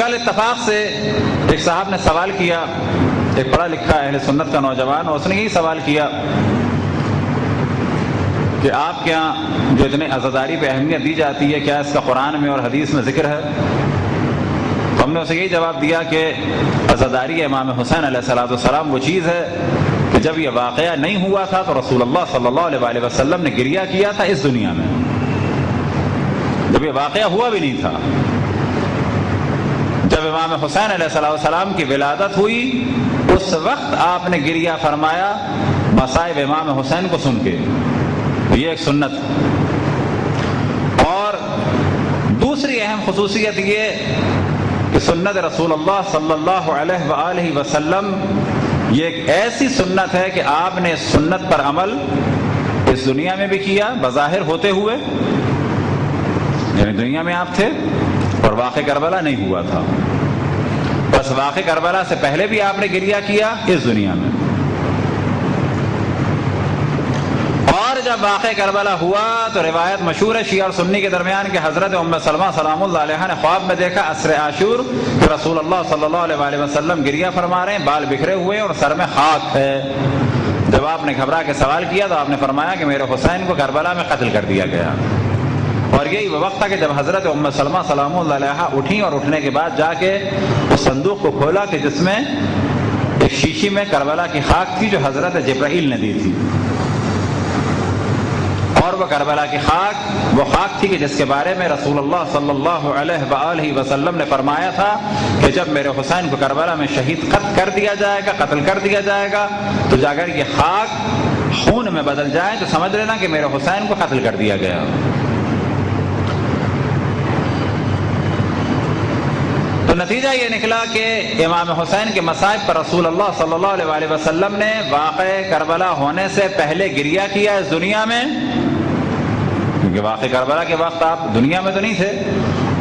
کل اتفاق سے ایک صاحب نے سوال کیا، ایک پڑھا لکھا اہل سنت کا نوجوان، اس نے یہی سوال کیا کہ آپ کے یہاں جو اتنے عزاداری پہ اہمیت دی جاتی ہے، کیا اس کا قرآن میں اور حدیث میں ذکر ہے؟ تو ہم نے اسے یہی جواب دیا کہ عزاداری امام حسین علیہ السلام وہ چیز ہے کہ جب یہ واقعہ نہیں ہوا تھا تو رسول اللہ صلی اللہ علیہ وسلم نے گریہ کیا تھا اس دنیا میں، جب یہ واقعہ ہوا بھی نہیں تھا۔ جب امام حسین علیہ السلام کی ولادت ہوئی اس وقت آپ نے گریہ فرمایا مصائب امام حسین کو سن کے، یہ ایک سنت۔ اور دوسری اہم خصوصیت یہ کہ سنت رسول اللہ صلی اللہ علیہ وآلہ وسلم یہ ایک ایسی سنت ہے کہ آپ نے سنت پر عمل اس دنیا میں بھی کیا بظاہر ہوتے ہوئے، یعنی دنیا میں آپ تھے اور واقع کربلا نہیں ہوا تھا، بس واقع کربلا سے پہلے بھی آپ نے گریہ کیا اس دنیا میں، اور جب واقع کربلا ہوا تو روایت مشہور ہے شیعہ اور سنی کے درمیان کہ حضرت ام سلمہ سلام اللہ علیہا نے خواب میں دیکھا عصر عاشور کہ رسول اللہ صلی اللہ علیہ وسلم گریہ فرما رہے ہیں، بال بکھرے ہوئے اور سر میں خاک ہے۔ جب آپ نے گھبرا کے سوال کیا تو آپ نے فرمایا کہ میرے حسین کو کربلا میں قتل کر دیا گیا۔ اور یہی وہ وقت تھا کہ جب حضرت ام سلمہ سلام اللہ علیہا اٹھیں اور اٹھنے کے بعد جا کے اس صندوق کو کھولا کہ جس میں ایک شیشی میں کربلا کی خاک تھی جو حضرت جبرائیل نے دی تھی، اور وہ کربلا کی خاک وہ خاک تھی کہ جس کے بارے میں رسول اللہ صلی اللہ علیہ وآلہ وسلم نے فرمایا تھا کہ جب میرے حسین کو کربلا میں شہید کر دیا جائے گا، قتل کر دیا جائے گا، تو جا کر یہ خاک خون میں بدل جائے تو سمجھ لینا کہ میرے حسین کو قتل کر دیا گیا۔ تو نتیجہ یہ نکلا کہ امام حسین کے مصائب پر رسول اللہ صلی اللہ علیہ وسلم نے واقع کربلا ہونے سے پہلے گریہ کیا اس دنیا میں، کیونکہ واقع کربلا کے وقت آپ دنیا میں تو نہیں تھے،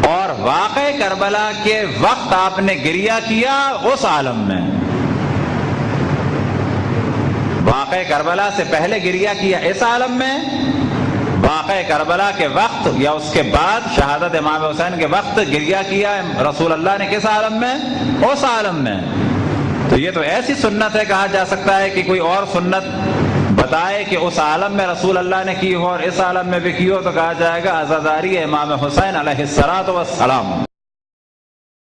اور واقع کربلا کے وقت آپ نے گریہ کیا اس عالم میں، واقع کربلا سے پہلے گریہ کیا اس عالم میں، واقع کربلا کے وقت یا اس کے بعد شہادت امام حسین کے وقت گریہ کیا رسول اللہ نے کس عالم میں؟ اس عالم میں۔ تو یہ تو ایسی سنت ہے، کہا جا سکتا ہے کہ کوئی اور سنت بتائے کہ اس عالم میں رسول اللہ نے کی ہو اور اس عالم میں بھی کی ہو تو کہا جائے گا عزاداری امام حسین علیہ السلام۔